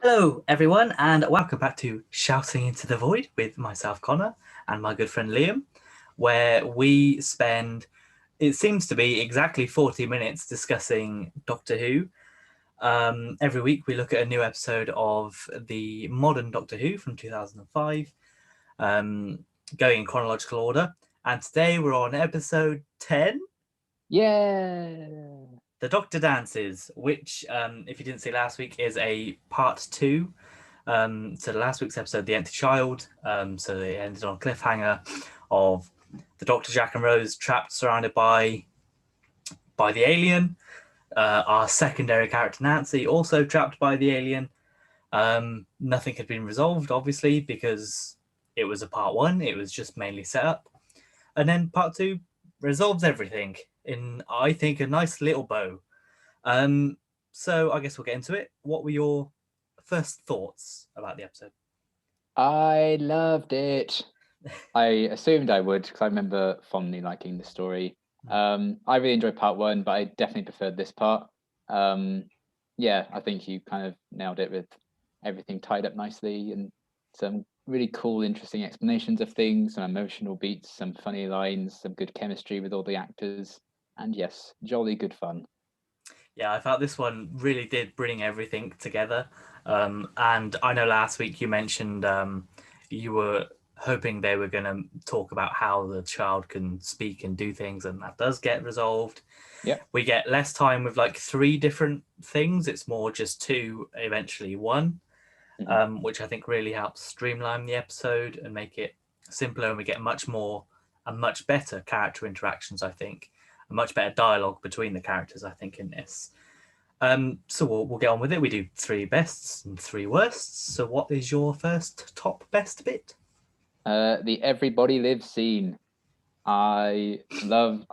Hello, everyone, and welcome back to Shouting into the Void with myself, Connor, and my good friend Liam, where we spend, it seems to be exactly 40 minutes discussing Doctor Who. Every week we look at a new episode of the modern Doctor Who from 2005, going in chronological order. And today we're on episode 10, Yeah. The Doctor Dances, which, if you didn't see last week, is a part two. So last week's episode, The Empty Child, so it ended on a cliffhanger of the Doctor, Jack and Rose trapped, surrounded by the alien. Our secondary character, Nancy, also trapped by the alien. Nothing had been resolved, obviously, because it was a part one. It was just mainly set up. And then part two resolves everything in, I think, a nice little bow. So I guess we'll get into it. What were your first thoughts about the episode? I loved it. I assumed I would because I remember fondly liking the story. I really enjoyed part one, but I definitely preferred this part. Yeah, I think you kind of nailed it with everything tied up nicely and some really cool, interesting explanations of things, some emotional beats, some funny lines, some good chemistry with all the actors, and yes, jolly good fun. Yeah, I felt this one really did bring everything together. And I know last week you mentioned you were hoping they were going to talk about how the child can speak and do things, and that does get resolved. Yep. We get less time with like three different things. It's more just two, eventually one, Mhm. which I think really helps streamline the episode and make it simpler. And we get much more and much better character interactions, I think, a much better dialogue between the characters, I think, in this. So we'll get on with it. We do three bests and three worsts. So what is your first top best bit? The Everybody Lives scene. I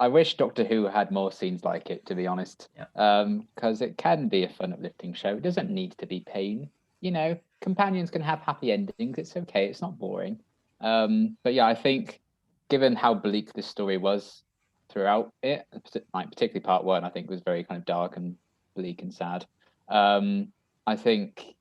wish Doctor Who had more scenes like it, to be honest. Yeah. Because it can be a fun, uplifting show. It doesn't need to be pain. Companions can have happy endings. It's okay. It's not boring. But yeah, I think given how bleak this story was throughout it, like particularly part one, I think was very kind of dark and bleak and sad. I think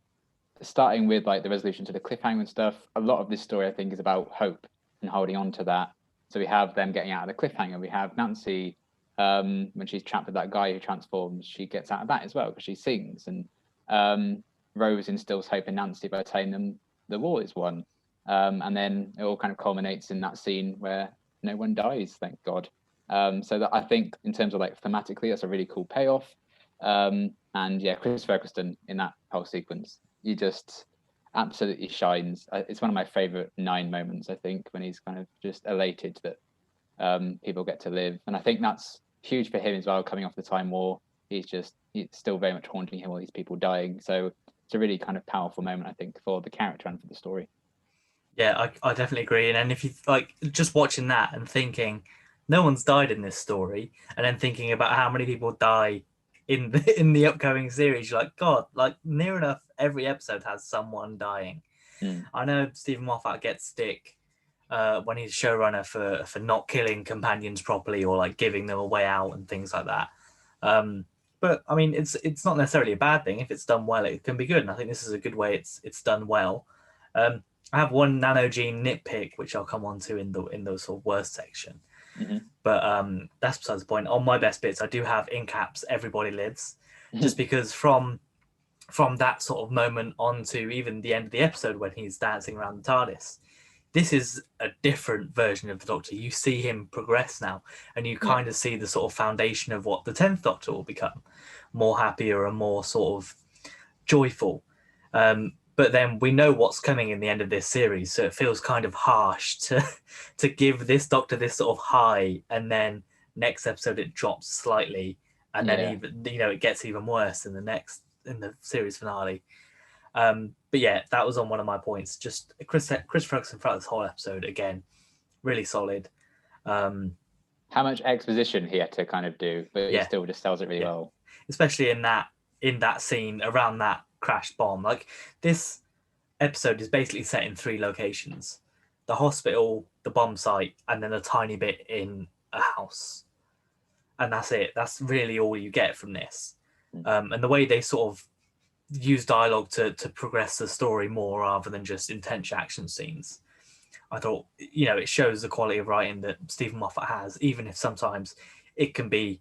starting with like the resolution to the cliffhanger and stuff, a lot of this story I think is about hope and holding on to that. So we have them getting out of the cliffhanger. We have Nancy when she's trapped with that guy who transforms, she gets out of that as well because she sings. And Rose instills hope in Nancy by telling them the war is won. And then it all kind of culminates in that scene where no one dies, thank God. So that I think in terms of like thematically, that's a really cool payoff. And yeah, Chris Eccleston in that whole sequence, he just absolutely shines. It's one of my favorite Nine moments, I think, when he's kind of just elated that people get to live. And I think that's huge for him as well, coming off the Time War. It's still very much haunting him, all these people dying. So it's a really kind of powerful moment, I think, for the character and for the story. Yeah, I definitely agree. And then if you like just watching that and thinking no one's died in this story, and then thinking about how many people die in the upcoming series, you're like, God, like near enough every episode has someone dying. Mm. I know Stephen Moffat gets stick when he's showrunner for not killing companions properly or like giving them a way out and things like that. But I mean, it's not necessarily a bad thing if it's done well. It can be good, and I think this is a good way it's done well. I have one nanogene nitpick, which I'll come on to in the sort of worst section. Mm-hmm. But that's besides the point. On my best bits, I do have in caps "Everybody Lives," just because from that sort of moment on to even the end of the episode when he's dancing around the TARDIS, this is a different version of the Doctor. You see him progress now, and you Yeah. kind of see the sort of foundation of what the 10th Doctor will become, more happier and more sort of joyful. But then we know what's coming in the end of this series, so it feels kind of harsh to give this Doctor this sort of high, and then next episode it drops slightly, and then Yeah. even it gets even worse in the series finale. But yeah, that was on one of my points. Just Chris Ferguson throughout this whole episode again, really solid. Um, How much exposition he had to kind of do, but he yeah, still just sells it really yeah, well. especially in that scene around that crashed bomb. Like this episode is basically set in three locations: the hospital, the bomb site, and then a tiny bit in a house. And that's it. That's really all you get from this. Mm. And the way they sort of use dialogue to progress the story more rather than just intense action scenes. I thought, it shows the quality of writing that Stephen Moffat has, even if sometimes it can be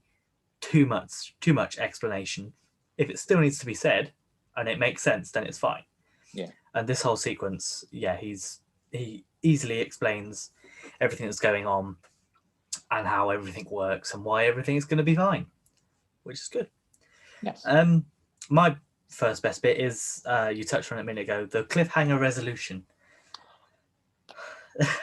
too much explanation. If it still needs to be said and it makes sense, then it's fine. Yeah. And this whole sequence, he easily explains everything that's going on and how everything works and why everything is going to be fine, which is good. Yes. My first best bit is you touched on it a minute ago, the cliffhanger resolution.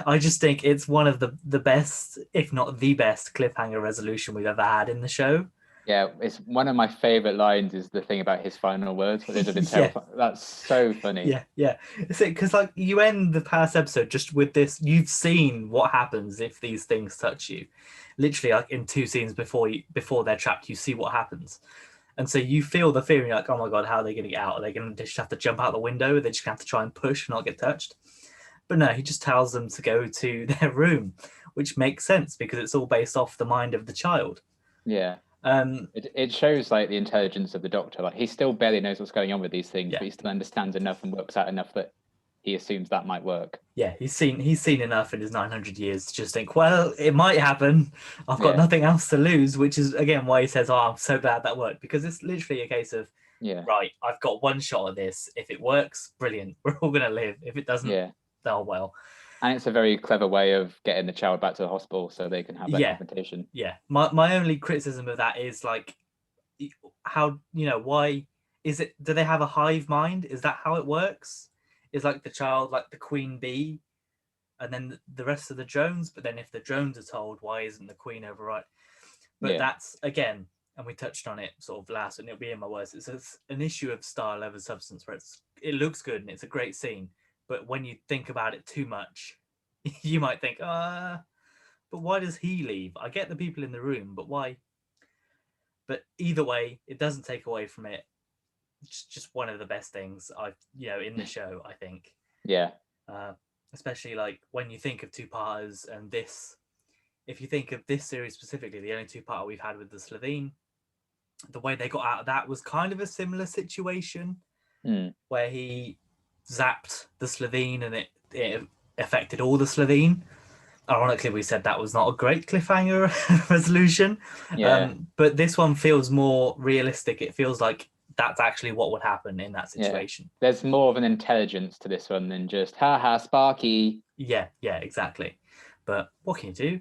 I just think it's one of the best, if not the best, cliffhanger resolution we've ever had in the show. Yeah, it's one of my favorite lines is the thing about his final words. What they did in Yeah. terrifying. That's so funny. Yeah. It's it because like you end the past episode just with this. You've seen what happens if these things touch you. Literally, like in 2 scenes before they're trapped, you see what happens, and so you feel the fear. And you're like, oh my god, how are they going to get out? Are they going to just have to jump out the window? They just have to try and push and not get touched. But no, he just tells them to go to their room, which makes sense because it's all based off the mind of the child. Yeah. It shows like the intelligence of the Doctor. Like he still barely knows what's going on with these things, but he still understands enough and works out enough that he assumes that might work. Yeah, he's seen enough in his 900 years to just think, well, it might happen. I've got nothing else to lose, which is again why he says, "Oh, I'm so glad that worked," because it's literally a case of, right, I've got one shot at this. If it works, brilliant. We're all gonna live. If it doesn't, oh well. And it's a very clever way of getting the child back to the hospital so they can have that confrontation. Yeah. My only criticism of that is like, how why is it? Do they have a hive mind? Is that how it works? Is like the child like the queen bee, and then the rest of the drones? But then if the drones are told, why isn't the queen override? But that's again, and we touched on it sort of last, and it'll be in my words. It's an issue of style over substance, where it looks good and it's a great scene, but when you think about it too much, you might think, but why does he leave? I get the people in the room, but why? But either way, it doesn't take away from it. It's just one of the best things I've in the show, I think. Yeah. Especially like when you think of two-parters and this, if you think of this series specifically, the only two-parter we've had with the Slovene, the way they got out of that was kind of a similar situation where he zapped the Slovene and it affected all the Slovene. Ironically, we said that was not a great cliffhanger resolution. But this one feels more realistic. It feels like that's actually what would happen in that situation. There's more of an intelligence to this one than just haha Sparky. Yeah, exactly. But what can you do?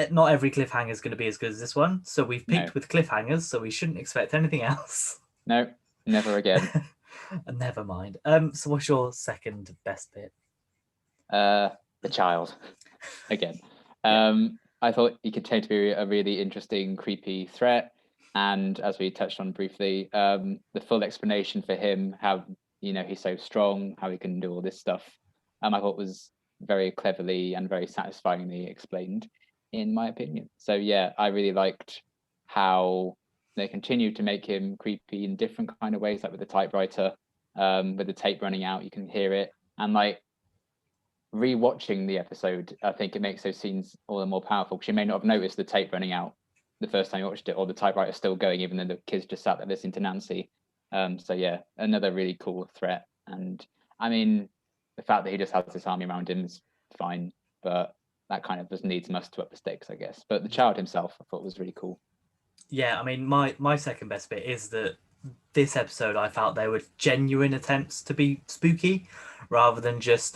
Not every cliffhanger is going to be as good as this one. So we've picked with cliffhangers, so we shouldn't expect anything else. No, never again. Never mind. So what's your second best bit? The child. Again. I thought he could turn to be a really interesting, creepy threat. And as we touched on briefly, the full explanation for him, how he's so strong, how he can do all this stuff, I thought was very cleverly and very satisfyingly explained, in my opinion. So yeah, I really liked how they continued to make him creepy in different kind of ways, like with the typewriter, with the tape running out, you can hear it, and like rewatching the episode, I think it makes those scenes all the more powerful because you may not have noticed the tape running out the first time you watched it, or the typewriter still going, even though the kids just sat there listening to Nancy. So yeah, another really cool threat. And I mean, the fact that he just has this army around him is fine, but that kind of just needs must to up the stakes, I guess. But the child himself, I thought was really cool. Yeah, I mean, my second best bit is that this episode, I felt there were genuine attempts to be spooky, rather than just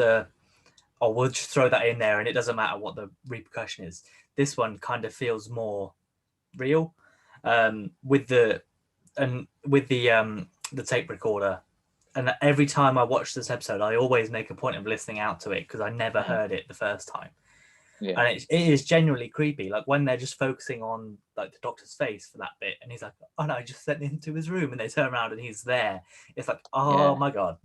we'll just throw that in there and it doesn't matter what the repercussion is. This one kind of feels more real, with the tape recorder. And every time I watch this episode, I always make a point of listening out to it because I never heard it the first time. Yeah. And it is genuinely creepy. Like when they're just focusing on like the Doctor's face for that bit, and he's like, "Oh no, I just sent him to his room," and they turn around and he's there. It's like, oh my god!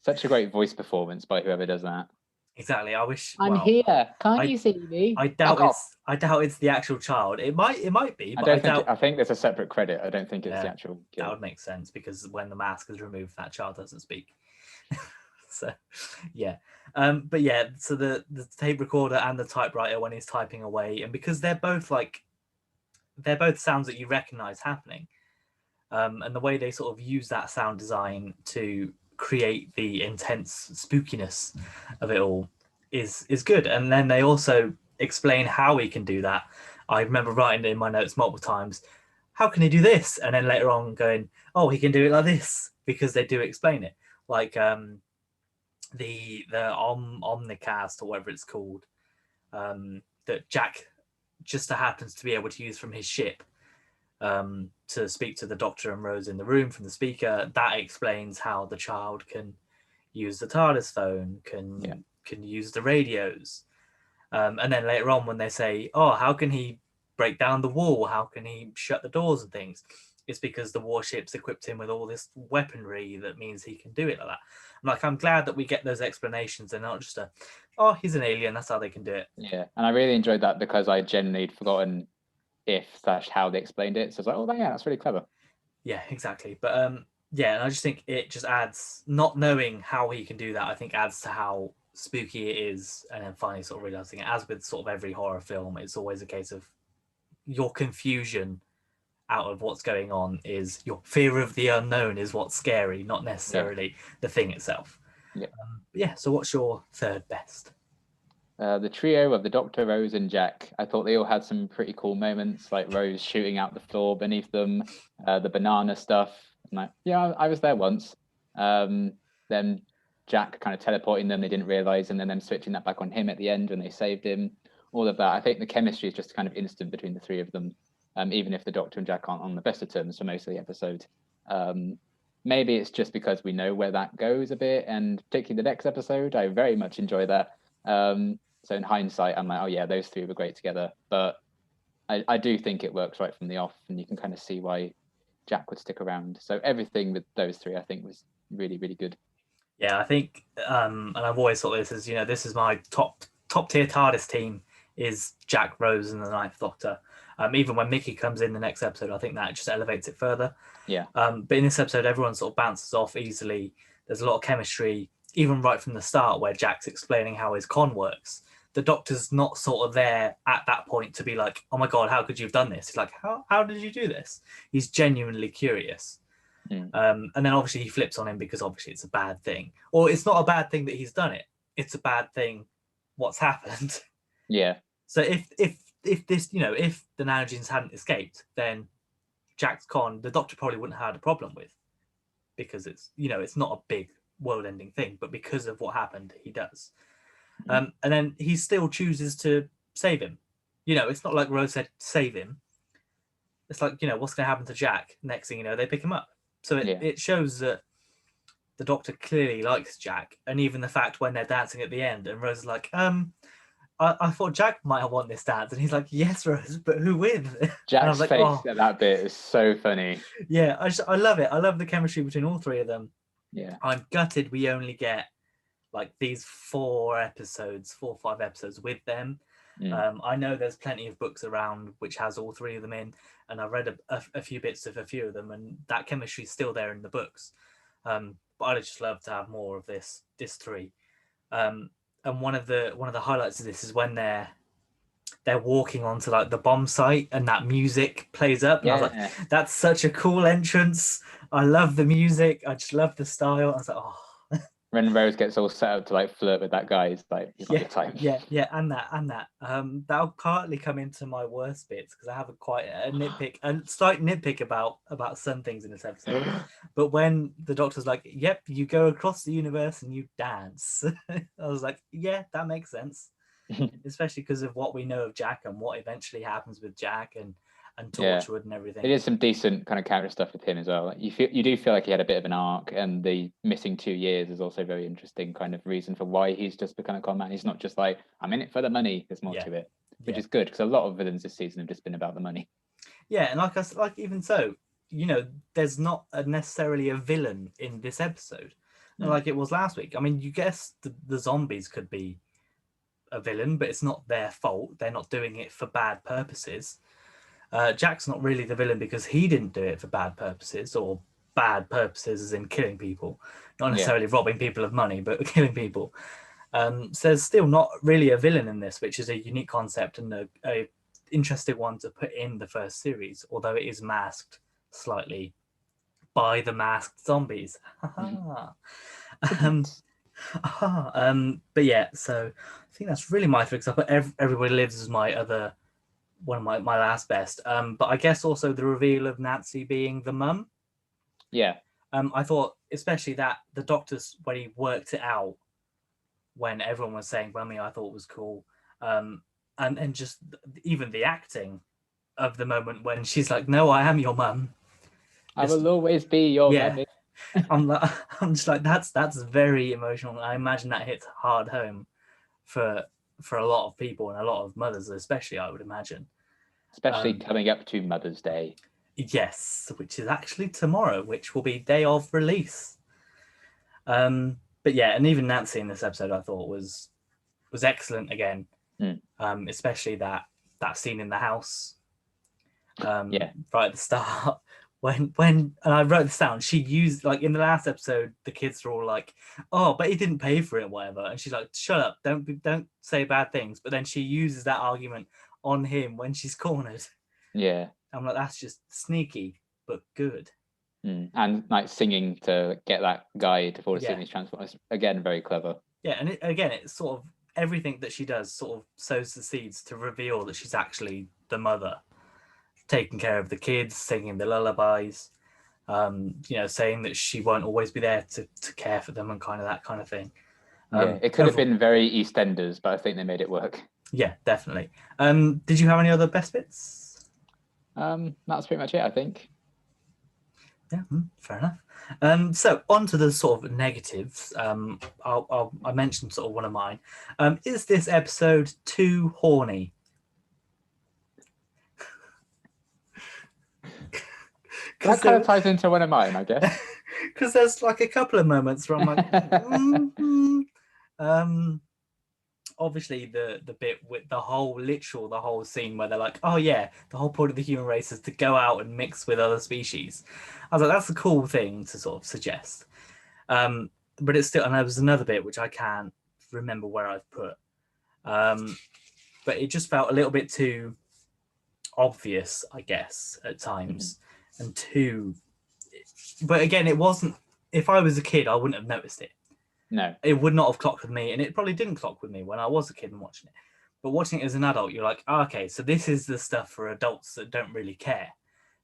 Such a great voice performance by whoever does that. Exactly. I wish I'm here. Can't you see me? I doubt it's the actual child. It might be. But I think there's a separate credit. I don't think it's the actual kid. That would make sense because when the mask is removed, that child doesn't speak. So yeah. But yeah, so the tape recorder and the typewriter when he's typing away, and because they're both sounds that you recognize happening, And the way they sort of use that sound design to create the intense spookiness of it all is good. And then they also explain how he can do that. I remember writing it in my notes multiple times. How can he do this? And then later on going, oh, he can do it like this, because they do explain it. Like the Omnicast, or whatever it's called, that Jack just so happens to be able to use from his ship to speak to the Doctor and Rose in the room from the speaker. That explains how the child can use the TARDIS phone, can use the radios. And then later on, when they say, oh, how can he break down the wall? How can he shut the doors and things? It's because the warship's equipped him with all this weaponry that means he can do it like that. I'm glad that we get those explanations and not just oh, he's an alien, that's how they can do it. Yeah, and I really enjoyed that because I genuinely had forgotten how they explained it. So I was like, oh, yeah, that's really clever. Yeah, exactly. But yeah, and I just think it just adds, not knowing how he can do that, I think adds to how spooky it is. And then finally sort of realizing it, as with sort of every horror film, it's always a case of your confusion out of what's going on is your fear of the unknown is what's scary, not necessarily the thing itself. Yeah. So what's your third best? The trio of the Doctor, Rose, and Jack. I thought they all had some pretty cool moments, like Rose shooting out the floor beneath them, the banana stuff. I'm like, yeah, I was there once. Then Jack kind of teleporting them, they didn't realize, and then them switching that back on him at the end when they saved him. All of that. I think the chemistry is just kind of instant between the three of them, even if the Doctor and Jack aren't on the best of terms for most of the episode. Maybe it's just because we know where that goes a bit, and particularly the next episode, I very much enjoy that. So in hindsight, I'm like, oh yeah, those three were great together. But I do think it works right from the off, and you can kind of see why Jack would stick around. So everything with those three, I think, was really, really good. Yeah, I think, and I've always thought this is, this is my top tier TARDIS team is Jack, Rose, and the Ninth Doctor. Even when Mickey comes in the next episode, I think that just elevates it further. Yeah. But in this episode, everyone sort of bounces off easily. There's a lot of chemistry, even right from the start, where Jack's explaining how his con works. The Doctor's not sort of there at that point to be like, oh my God, how could you have done this? He's like, how did you do this? He's genuinely curious. And then obviously he flips on him because obviously it's a bad thing. Or it's not a bad thing that he's done it. It's a bad thing what's happened. Yeah. So if this, if the Nanogenes hadn't escaped, then Jack's con, the Doctor probably wouldn't have had a problem with, because it's, it's not a big world-ending thing, but because of what happened, he does. And then he still chooses to save him. It's not like Rose said, save him. It's like, what's going to happen to Jack? Next thing you know, they pick him up. So it shows that the Doctor clearly likes Jack. And even the fact when they're dancing at the end and Rose is like, I thought Jack might have won this dance. And he's like, yes, Rose, but who wins? Jack's face at that bit is so funny. Yeah, I love it. I love the chemistry between all three of them. Yeah. I'm gutted we only get like these 4 or 5 episodes with them. I know there's plenty of books around which has all 3 of them in, and I've read a few bits of a few of them, and that chemistry is still there in the books. But I'd just love to have more of this 3. And one of the highlights of this is when they're walking onto like the bomb site and that music plays up. And I was like, that's such a cool entrance. I love the music. I just love the style. I was like, oh. When Rose gets all set up to like flirt with that guy, it's like, it's not your time. Yeah, and that. That'll partly come into my worst bits because I have a slight nitpick about some things in this episode. But when the Doctor's like, "Yep, you go across the universe and you dance," I was like, "Yeah, that makes sense," especially because of what we know of Jack and what eventually happens with Jack and Torchwood and everything. It is some decent kind of character stuff with him as well. Like you do feel like he had a bit of an arc, and the missing 2 years is also very interesting kind of reason for why he's just become a con man. He's not just like, I'm in it for the money. There's more to it, which is good because a lot of villains this season have just been about the money. Yeah, and even so, there's not necessarily a villain in this episode, like it was last week. I mean, you guess the zombies could be a villain, but it's not their fault. They're not doing it for bad purposes. Jack's not really the villain because he didn't do it for bad purposes, or bad purposes as in killing people, not necessarily robbing people of money, but killing people. So there's still not really a villain in this, which is a unique concept and a interesting one to put in the first series, although it is masked slightly by the masked zombies. um, but yeah, so I think that's really my fix up. Everybody Lives is my other one of my last best. But I guess also the reveal of Nancy being the mum. Yeah. I thought especially that the doctors, when he worked it out, when everyone was saying mummy, I thought was cool. And just even the acting of the moment when she's like, no, I am your mum. I will always be your mummy. I'm just like, that's very emotional. I imagine that hits hard home for a lot of people and a lot of mothers, especially, I would imagine. Especially coming up to Mother's Day. Yes, which is actually tomorrow, which will be day of release. But yeah, and even Nancy in this episode, I thought was excellent again. Especially that scene in the house. Right at the start. When and I wrote this down, she used, like, in the last episode, the kids are all like, oh, but he didn't pay for it, whatever, and she's like, shut up, don't say bad things. But then she uses that argument on him when she's cornered. I'm like, that's just sneaky but good. And like singing to get that guy to fall asleep in his Transformers, again, very clever. And it's sort of everything that she does sort of sows the seeds to reveal that she's actually the mother, taking care of the kids, singing the lullabies, saying that she won't always be there to care for them and kind of that kind of thing. It could have been very EastEnders, but I think they made it work. Yeah, definitely. Did you have any other best bits? That's pretty much it, I think. Yeah, fair enough. So on to the sort of negatives. I mentioned sort of one of mine. Is this episode too horny? That kind of ties into one of mine, I guess. Because there's like a couple of moments where I'm like, obviously the bit with the whole scene where they're like, oh yeah, the whole point of the human race is to go out and mix with other species. I was like, that's a cool thing to sort of suggest. But it's still, and there was another bit which I can't remember where I've put. But it just felt a little bit too obvious, I guess, at times. And too, but again, it wasn't, if I was a kid, I wouldn't have noticed it. No. It would not have clocked with me, and it probably didn't clock with me when I was a kid and watching it. But watching it as an adult, you're like, oh, okay, so this is the stuff for adults that don't really care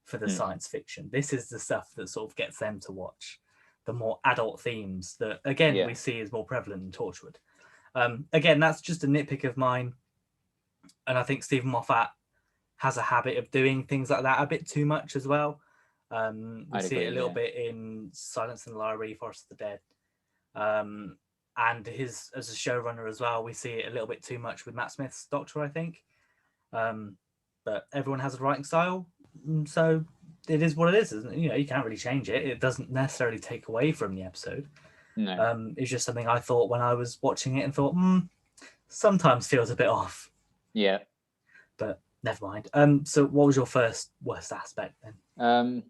for the science fiction. This is the stuff that sort of gets them to watch the more adult themes that, again, we see is more prevalent in Torchwood. Again, that's just a nitpick of mine. And I think Stephen Moffat has a habit of doing things like that a bit too much as well. We see it a little bit in Silence in the Library, Forest of the Dead. And his as a showrunner as well, we see it a little bit too much with Matt Smith's Doctor, I think. But everyone has a writing style, so it is what it is, isn't it? You can't really change it. It doesn't necessarily take away from the episode. No. It's just something I thought when I was watching it and thought, sometimes feels a bit off. Yeah. But never mind. So what was your first worst aspect then?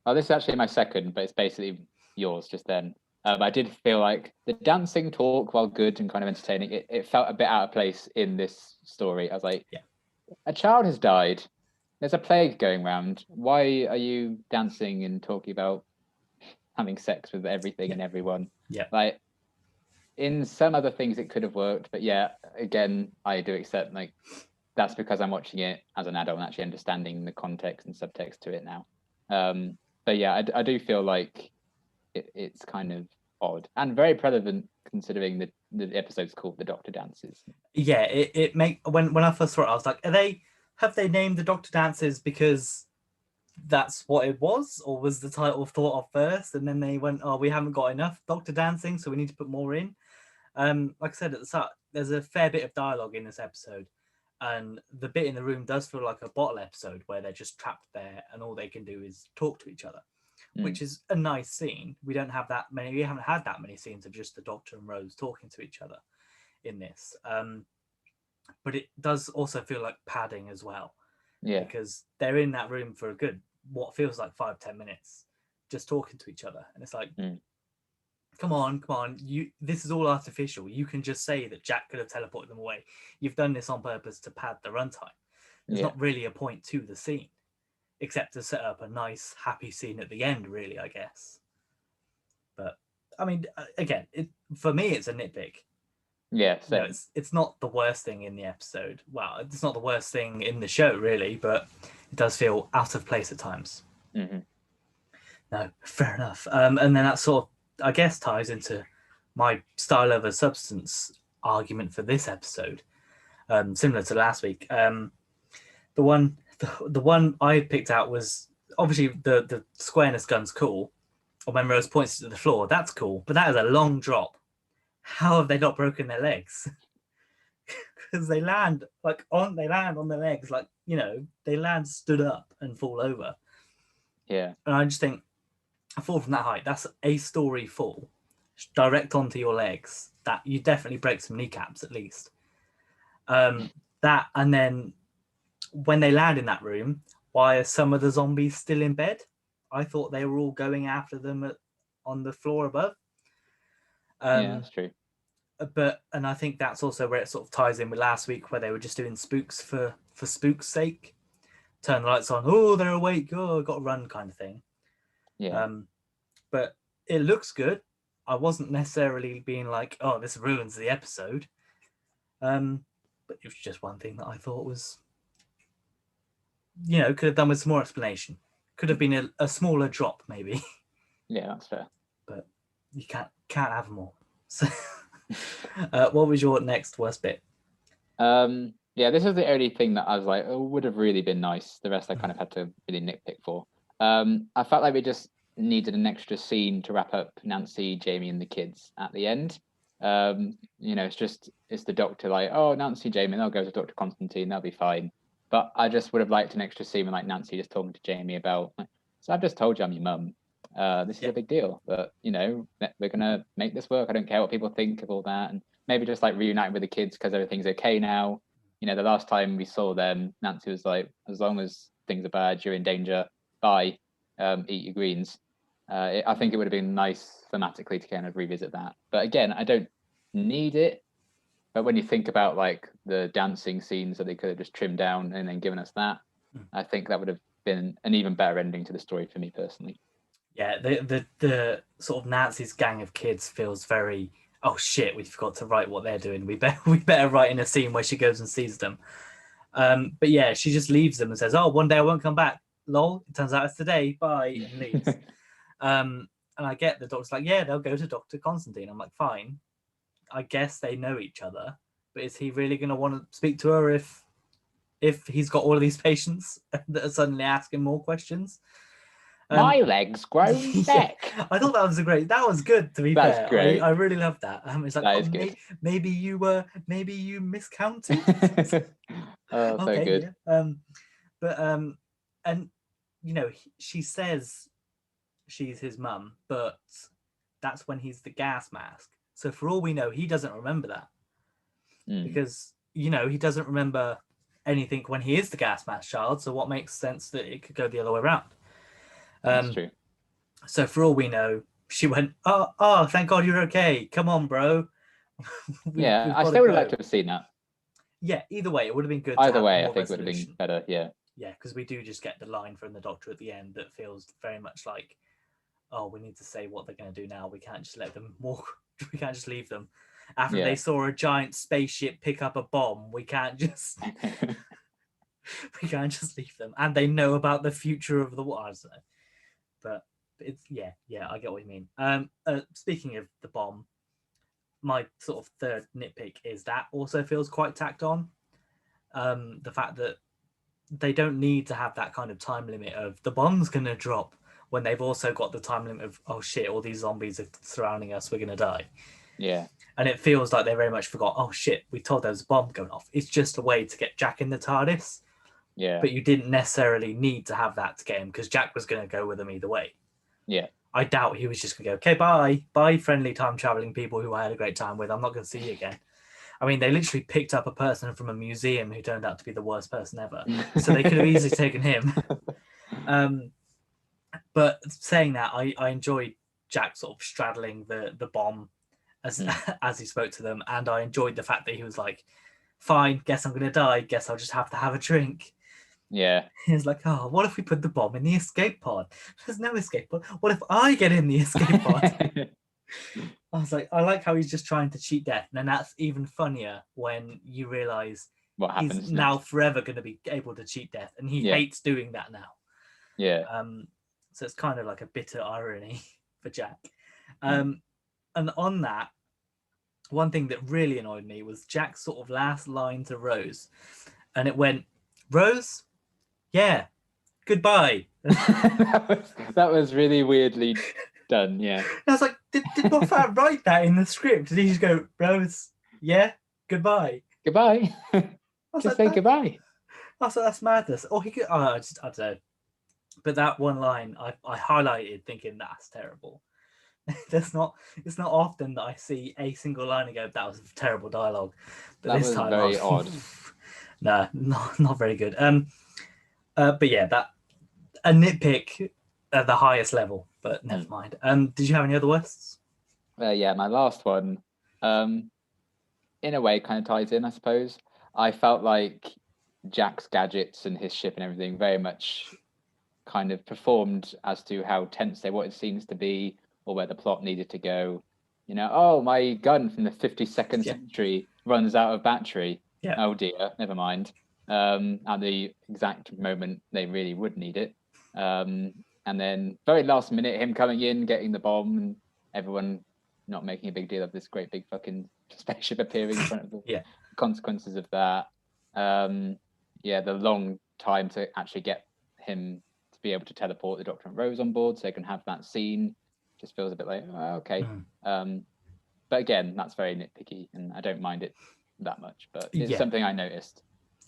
Well, this is actually my second, but it's basically yours just then. I did feel like the dancing talk, while good and kind of entertaining, it felt a bit out of place in this story. I was like, a child has died. There's a plague going around. Why are you dancing and talking about having sex with everything and everyone? Like, in some other things it could have worked, but again, I do accept, like, that's because I'm watching it as an adult and actually understanding the context and subtext to it now. But I do feel like it's kind of odd and very relevant considering the episode's called The Doctor Dances. Yeah, it when I first saw it, I was like, have they named the Doctor Dances because that's what it was, or was the title thought of first and then they went, oh, we haven't got enough Doctor dancing, so we need to put more in? Like I said at the start, there's a fair bit of dialogue in this episode, and the bit in the room does feel like a bottle episode where they're just trapped there and all they can do is talk to each other, which is a nice scene. We haven't had that many scenes of just the Doctor and Rose talking to each other in this. But it does also feel like padding as well. Yeah. Because they're in that room for a good, what feels like 5-10 minutes, just talking to each other. And it's like, come on. This is all artificial. You can just say that Jack could have teleported them away. You've done this on purpose to pad the runtime. There's not really a point to the scene. except to set up a nice, happy scene at the end, really, I guess. But I mean, again, for me, it's a nitpick. Yeah, You know, same. it's not the worst thing in the episode. Well, it's not the worst thing in the show, really, but it does feel out of place at times. Mm-hmm. No, fair enough. And then that sort of, I guess, ties into my style over substance argument for this episode, similar to last week. The one I picked out was obviously the squareness gun's cool. Or when Rose points to the floor, that's cool, but that is a long drop. How have they not broken their legs? Because they land on their legs, like, you know, they land stood up and fall over. Yeah. And I just think a fall from that height, that's a story fall direct onto your legs. That you definitely break some kneecaps at least. That, and then when they land in that room, why are some of the zombies still in bed? I thought they were all going after them on the floor above. Yeah, that's true. And I think that's also where it sort of ties in with last week, where they were just doing spooks for spooks' sake. Turn the lights on. Oh, they're awake. Oh, got to run, kind of thing. Yeah. But it looks good. I wasn't necessarily being like, oh, this ruins the episode. But it was just one thing that I thought was, you know, could have done with some more explanation. Could have been a smaller drop, maybe. Yeah, that's fair. But you can't have them all. So, what was your next worst bit? Yeah, this is the only thing that I was like, oh, would have really been nice. The rest I kind of had to really nitpick for. I felt like we just needed an extra scene to wrap up Nancy, Jamie, and the kids at the end. You know, it's the doctor like, oh, Nancy, Jamie, they'll go to Dr. Constantine, they'll be fine. But I just would have liked an extra scene with like Nancy just talking to Jamie about, like, so I've just told you I'm your mum. This is a big deal, but you know, we're gonna make this work. I don't care what people think of all that, and maybe just like reunite with the kids because everything's okay now. You know, the last time we saw them, Nancy was like, as long as things are bad, you're in danger. Bye. Eat your greens. I think it would have been nice thematically to kind of revisit that. But again, I don't need it. But when you think about like the dancing scenes that they could have just trimmed down and then given us that, I think that would have been an even better ending to the story for me personally. Yeah, the sort of Nancy's gang of kids feels very, oh shit, we forgot to write what they're doing. We better write in a scene where she goes and sees them. But yeah, she just leaves them and says, oh, one day I won't come back. Lol, it turns out it's today. Bye, and leaves. And I get the doctor's like, yeah, they'll go to Dr. Constantine. I'm like, fine. I guess they know each other, but is he really going to want to speak to her if he's got all of these patients that are suddenly asking more questions? My legs grown back. I thought that was good, to be That's fair. great. I really love that. It's like, that is good. maybe you miscounted. Oh, okay, so good. Yeah. And you know, she says she's his mum, but that's when he's the gas mask. So for all we know, he doesn't remember that because, you know, he doesn't remember anything when he is the gas mask child. So what makes sense that it could go the other way around? That's true. So for all we know, she went, oh, thank God you're okay. Come on, bro. I still would have liked to have seen that. Yeah, either way, it would have been good. Either way, I think it would have been better. Yeah. Yeah, because we do just get the line from the doctor at the end that feels very much like, oh, we need to say what they're going to do now. We can't just let them walk. We can't just leave them. After they saw a giant spaceship pick up a bomb, we can't just we can't just leave them. And they know about the future of the world. I don't know. But it's yeah, I get what you mean. Speaking of the bomb, my sort of third nitpick is that also feels quite tacked on. The fact that they don't need to have that kind of time limit of the bomb's going to drop when they've also got the time limit of, oh shit, all these zombies are surrounding us, we're going to die. Yeah. And it feels like they very much forgot, oh shit, we told there was a bomb going off. It's just a way to get Jack in the TARDIS. Yeah. But you didn't necessarily need to have that to get him because Jack was going to go with them either way. Yeah. I doubt he was just going to go, okay, bye. Bye, friendly time traveling people who I had a great time with. I'm not going to see you again. I mean, they literally picked up a person from a museum who turned out to be the worst person ever. So they could have easily taken him. But saying that, I enjoyed Jack sort of straddling the bomb as he spoke to them. And I enjoyed the fact that he was like, fine, guess I'm going to die. Guess I'll just have to have a drink. Yeah. He's like, oh, what if we put the bomb in the escape pod? There's no escape pod. What if I get in the escape pod? I was like, I like how he's just trying to cheat death. And then that's even funnier when you realize What he's happens now next? forever going to be able to cheat death. And he Yeah. hates doing that now. Yeah. So it's kind of like a bitter irony for Jack. And on that, one thing that really annoyed me was Jack's sort of last line to Rose. And it went, Rose? Yeah, goodbye. that was really weirdly done. Yeah. And I was like, did Moffat write that in the script? Did he just go, Rose? Yeah, goodbye. Goodbye. Just say goodbye. I was like, that's madness. Or he could, I don't know. But that one line I highlighted thinking that's terrible. It's not often that I see a single line and go, that was terrible dialogue. But that this was time very odd. No, not very good. But yeah, that a nitpick at the highest level, but never mind. Did you have any other worsts? Yeah, my last one, in a way, kind of ties in, I suppose. I felt like Jack's gadgets and his ship and everything very much kind of performed as to how tense they wanted scenes to be, or where the plot needed to go. You know, oh, my gun from the 52nd century runs out of battery. Yeah. Oh dear, never mind. At the exact moment they really would need it. And then very last minute, him coming in, getting the bomb, and everyone not making a big deal of this great big fucking spaceship appearing in front of the consequences of that. The long time to actually get him to be able to teleport the Doctor and Rose on board so they can have that scene just feels a bit like, oh, okay. But again, that's very nitpicky and I don't mind it that much, but it's something I noticed.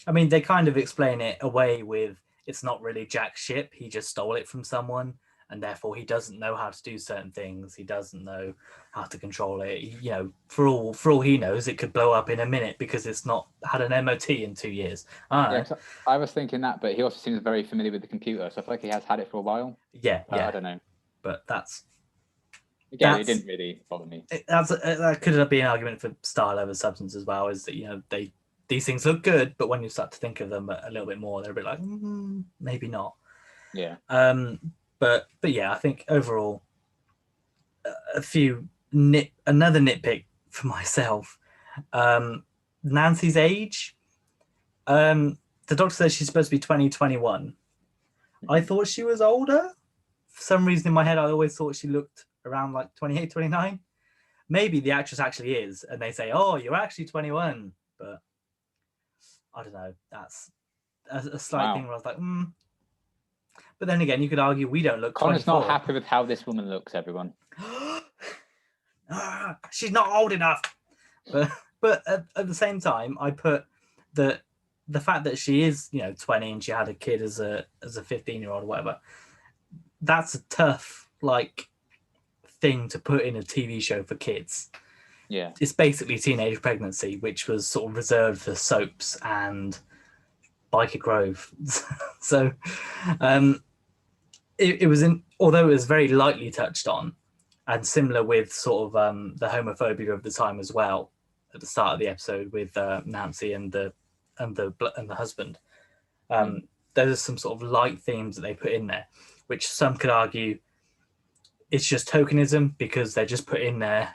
I mean, they kind of explain it away with it's not really Jack's ship. He just stole it from someone, and therefore he doesn't know how to do certain things. He doesn't know how to control it. You know, for all he knows, it could blow up in a minute because it's not had an MOT in 2 years. I was thinking that, but he also seems very familiar with the computer, so I feel like he has had it for a while. I don't know. But it didn't really bother me. That could be an argument for style over substance as well. Is that, you know, these things look good, but when you start to think of them a little bit more, they're a bit like maybe not. Yeah. But yeah, I think overall, another nitpick for myself. Nancy's age. The doctor says she's supposed to be 2021. I thought she was older. For some reason in my head, I always thought she looked around like 28, 29. Maybe the actress actually is, and they say, oh, you're actually 21. But I don't know. That's a slight thing where I was like, But then again, you could argue we don't look 24. Connor's not happy with how this woman looks, everyone. She's not old enough. But at the same time, I put the fact that she is, 20 and she had a kid as a 15-year-old or whatever. That's a tough thing to put in a TV show for kids. Yeah. It's basically teenage pregnancy, which was sort of reserved for soaps and Biker Grove. So it was although it was very lightly touched on and similar with sort of the homophobia of the time as well at the start of the episode with Nancy and the husband. There's some sort of light themes that they put in there, which some could argue it's just tokenism because they're just put in there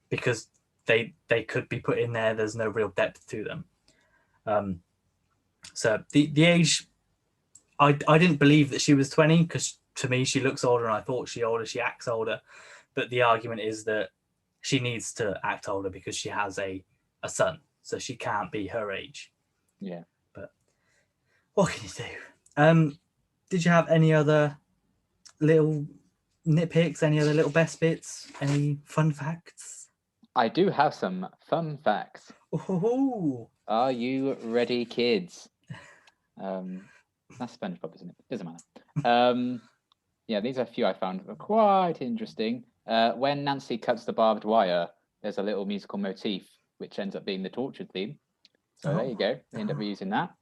because they could be put in there. There's no real depth to them. So the age, I didn't believe that she was 20 because to me she looks older and I thought she acts older. But the argument is that she needs to act older because she has a son, so she can't be her age. Yeah. But what can you do? Did you have any other little nitpicks? Any other little best bits? Any fun facts? I do have some fun facts. Ooh. Are you ready, kids? That's SpongeBob, isn't it? Doesn't matter. These are a few I found quite interesting. When Nancy cuts the barbed wire, there's a little musical motif which ends up being the Tortured theme. So there you go. They end up reusing that.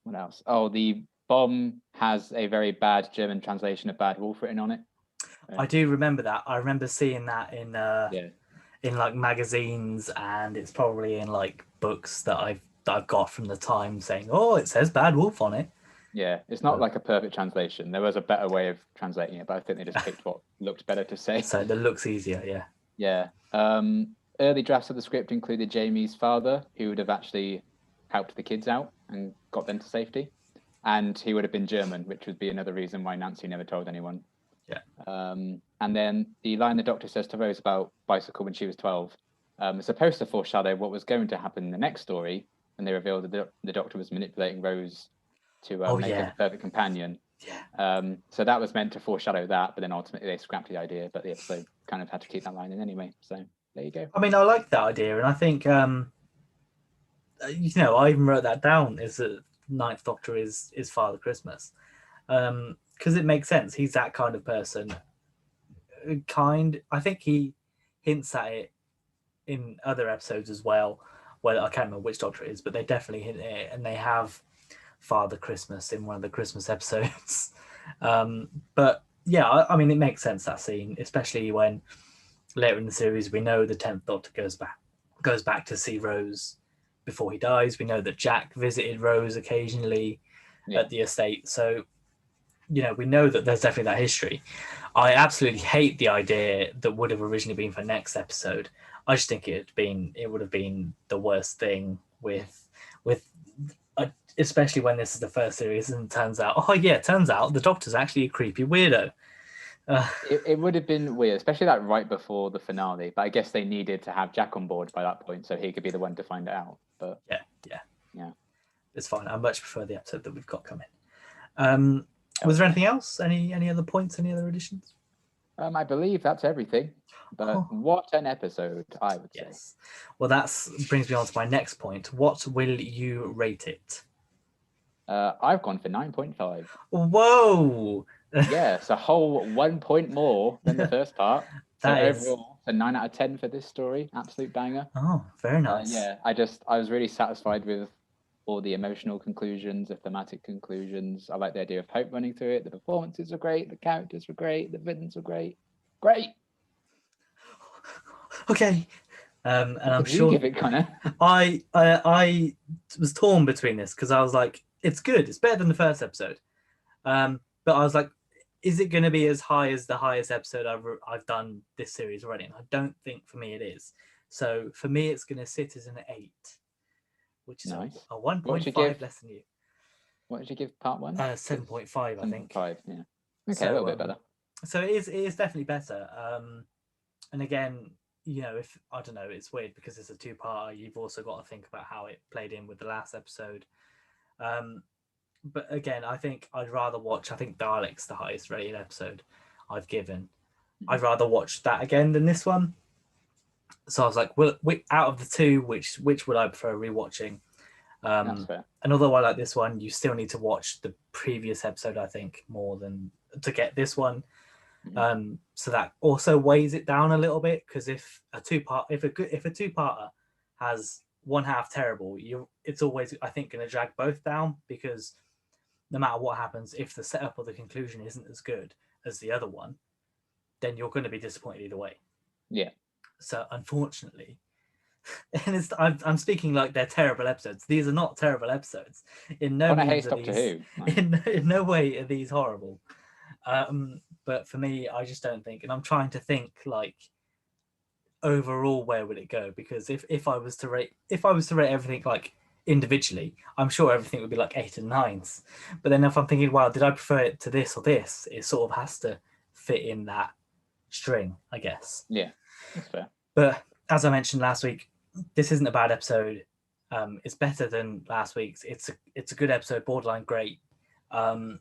What else? Oh, the bomb has a very bad German translation of Bad Wolf written on it. I do remember that. I remember seeing that in magazines, and it's probably in books that I've that I've got from the time saying, "Oh, it says Bad Wolf on it." Yeah, it's not like a perfect translation. There was a better way of translating it, but I think they just picked what looked better to say. So that looks easier, yeah. Yeah. Early drafts of the script included Jamie's father, who would have actually helped the kids out and got them to safety. And he would have been German, which would be another reason why Nancy never told anyone. Yeah. And then the line the doctor says to Rose about bicycle when she was 12 is supposed to foreshadow what was going to happen in the next story, and they revealed that the doctor was manipulating Rose to make her the perfect companion. Yeah. So that was meant to foreshadow that, but then ultimately they scrapped the idea, but the episode kind of had to keep that line in anyway. So there you go. I mean, I like that idea, and I think I even wrote that down. Is that Ninth Doctor is Father Christmas, because it makes sense. He's that kind of person. I think he hints at it in other episodes as well. Well, I can't remember which Doctor it is, but they definitely hint at it, and they have Father Christmas in one of the Christmas episodes. But yeah, I mean, it makes sense, that scene, especially when later in the series we know the 10th Doctor goes back to see Rose before he dies. We know that Jack visited Rose occasionally at the estate, so we know that there's definitely that history. I absolutely hate the idea that would have originally been for next episode. I just think it would have been the worst thing with especially when this is the first series and turns out the Doctor's actually a creepy weirdo. It would have been weird, especially that right before the finale. But I guess they needed to have Jack on board by that point, so he could be the one to find it out. But yeah, it's fine. I much prefer the episode that we've got coming. Was there anything else? Any other points? Any other additions? I believe that's everything. But what an episode, I would say. Yes. Well, that brings me on to my next point. What will you rate it? I've gone for 9.5. Whoa! Yeah, it's a whole 1 point more than the first part. Overall, a 9 out of 10 for this story. Absolute banger. Oh, very nice. Yeah, I was really satisfied with all the emotional conclusions, the thematic conclusions. I like the idea of Hope running through it. The performances are great. The characters were great. The villains were great. Great. Okay. And I'm sure. You give it, Connor? I was torn between this because I was like, it's good. It's better than the first episode. But I was like, is it going to be as high as the highest episode I've done this series already? And I don't think for me it is. So for me, it's going to sit as an 8, which is nice. a 1.5 less than you. What did you give part 1? 7.5, I think. 7.5, yeah. Okay, a little bit better. So it is definitely better. And again, if I don't know, it's weird because it's a 2-parter. You've also got to think about how it played in with the last episode. But again, I think I'd rather watch. I think Dalek's the highest rated episode I've given. I'd rather watch that again than this one. So I was like, well, out of the two, which would I prefer rewatching? That's fair. And although I like this one, you still need to watch the previous episode, I think, more than to get this one. So that also weighs it down a little bit, because if a two-parter has one half terrible, it's always, I think, going to drag both down, because no matter what happens, if the setup or the conclusion isn't as good as the other one, then you're going to be disappointed either way. Yeah. So unfortunately, and I'm speaking like they're terrible episodes. These are not terrible episodes. In no means are these. In no way are these horrible. But for me, I just don't think, and I'm trying to think like overall where would it go? Because if I was to rate everything like individually, I'm sure everything would be like 8 and 9s. But then if I'm thinking, wow, did I prefer it to this or this? It sort of has to fit in that string, I guess. Yeah, that's fair. But as I mentioned last week, this isn't a bad episode. It's better than last week's. It's a good episode, borderline great. And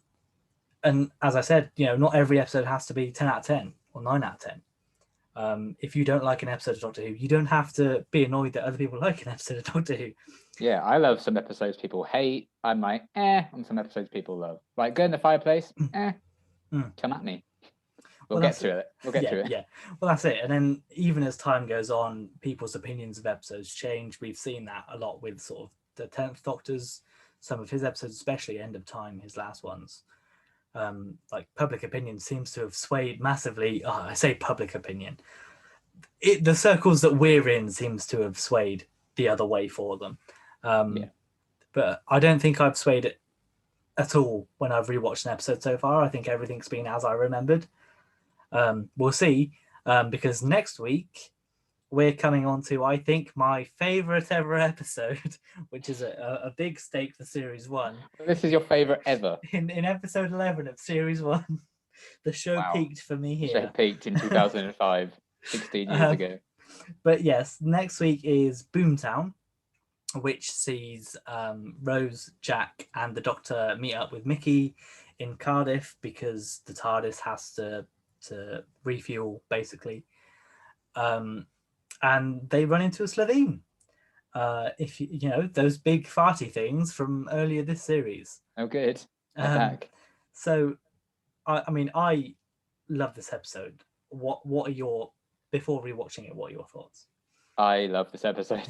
as I said, not every episode has to be 10 out of 10 or 9 out of 10. If you don't like an episode of Doctor Who, you don't have to be annoyed that other people like an episode of Doctor Who. Yeah, I love some episodes people hate. I'm like, on some episodes people love. Like, Go in the Fireplace, come at me. We'll get to it. Yeah, well, that's it. And then even as time goes on, people's opinions of episodes change. We've seen that a lot with sort of the 10th Doctor's, some of his episodes, especially End of Time, his last ones. Like public opinion seems to have swayed massively. I say public opinion. The circles that we're in seems to have swayed the other way for them. but I don't think I've swayed it at all when I've rewatched an episode so far. I think everything's been as I remembered. We'll see, because next week we're coming on to, I think, my favourite ever episode, which is a big stake for Series 1. This is your favourite ever? In episode 11 of Series 1. The show peaked for me here. The show peaked in 2005, 16 years ago. But yes, next week is Boomtown, which sees Rose, Jack, and the Doctor meet up with Mickey in Cardiff because the TARDIS has to refuel, basically. And they run into a Slovene. If you know those big farty things from earlier this series. Oh, good. Back. So, I mean, I love this episode. What are your, before rewatching it, what are your thoughts? I love this episode.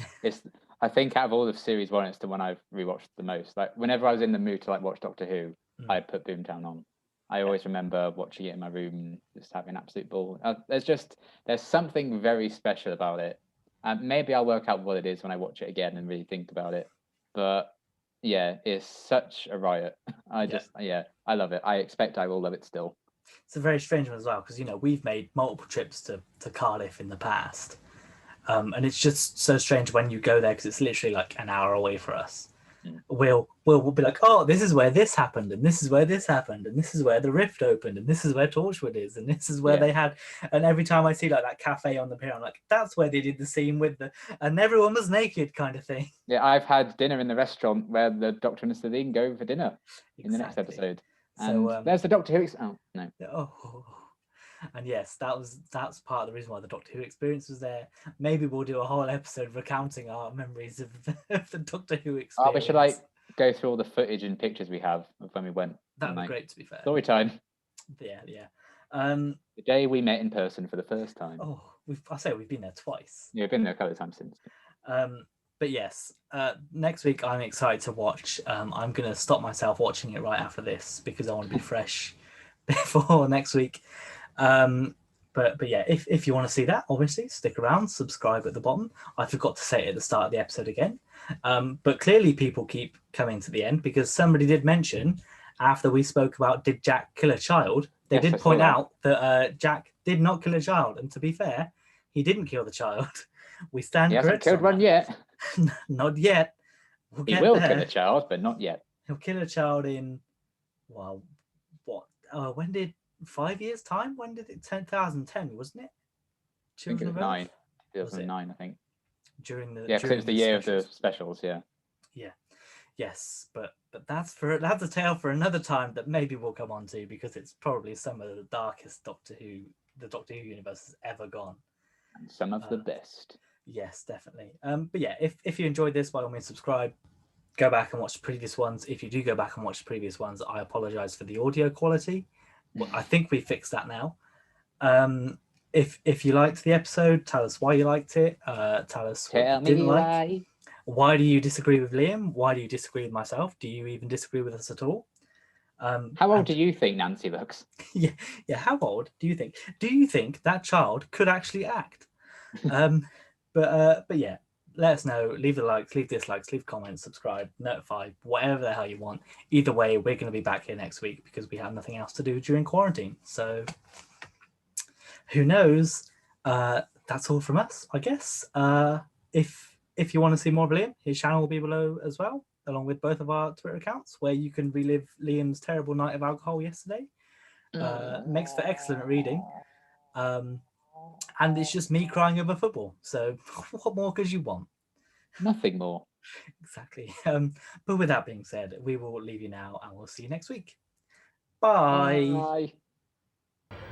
I think out of all of Series 1, it's the one I've rewatched the most. Like whenever I was in the mood to like watch Doctor Who, I put Boomtown on. I always remember watching it in my room, just having an absolute ball. There's something very special about it. Maybe I'll work out what it is when I watch it again and really think about it. But yeah, it's such a riot. I love it. I expect I will love it still. It's a very strange one as well, because we've made multiple trips to Cardiff in the past, and it's just so strange when you go there because it's literally like an hour away for us. We'll be like, oh, this is where this happened, and this is where this happened, and this is where the rift opened, and this is where Torchwood is, and this is where they had. And every time I see like that cafe on the pier, I'm like, that's where they did the scene with and everyone was naked kind of thing. Yeah, I've had dinner in the restaurant where the Doctor and Celine go for dinner in the next episode. And so there's the Doctor Who. Oh no. Oh. And yes, that's part of the reason why the Doctor Who experience was there. Maybe we'll do a whole episode recounting our memories of the Doctor Who experience. Oh, we should like go through all the footage and pictures we have of when we went. That'd be great, to be fair. Story time. Yeah. The day we met in person for the first time. Oh, we've been there twice. Yeah, we've been there a couple of times since. But yes, next week I'm excited to watch. I'm gonna stop myself watching it right after this because I want to be fresh before next week. But yeah, if you want to see that, obviously stick around, subscribe at the bottom. I forgot to say it at the start of the episode again, but clearly people keep coming to the end because somebody did mention after we spoke about did Jack kill a child, they did point out that Jack did not kill a child, and to be fair, he didn't kill the child. We stand corrected. He hasn't killed one yet. Not yet. He will kill a child, but not yet. He'll kill a child in, well, what? When did 5 years time? When did it? 2010, wasn't it? I think it was 9. 2009, I think. During the because it was the year of the specials. Yeah. Yes, but that's a tale for another time that maybe we'll come on to because it's probably some of the darkest Doctor Who the Doctor Who universe has ever gone. And some of the best. Yes, definitely. But yeah, if you enjoyed this, by all means subscribe. Go back and watch the previous ones. If you do go back and watch the previous ones, I apologize for the audio quality. Well, I think we fixed that now. If you liked the episode, tell us why you liked it. Tell us what you didn't like. Why do you disagree with Liam? Why do you disagree with myself? Do you even disagree with us at all? How old do you think Nancy looks? Yeah. How old do you think? Do you think that child could actually act? But yeah, let us know. Leave the likes, leave dislikes, leave comments, subscribe, notify, whatever the hell you want. Either way, we're going to be back here next week because we have nothing else to do during quarantine. So who knows? That's all from us, I guess. If you want to see more of Liam, his channel will be below as well, along with both of our Twitter accounts, where you can relive Liam's terrible night of alcohol yesterday. Makes for excellent reading. And it's just me crying over football. So what more could you want? Nothing more. Exactly. But with that being said, we will leave you now and we'll see you next week. Bye. Bye.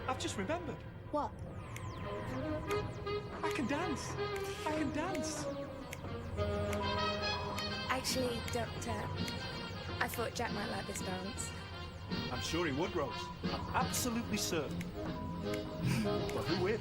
I've just remembered. What? I can dance. Actually, Doctor, I thought Jack might like this dance. I'm sure he would, Rose. I'm absolutely certain. Well, who win?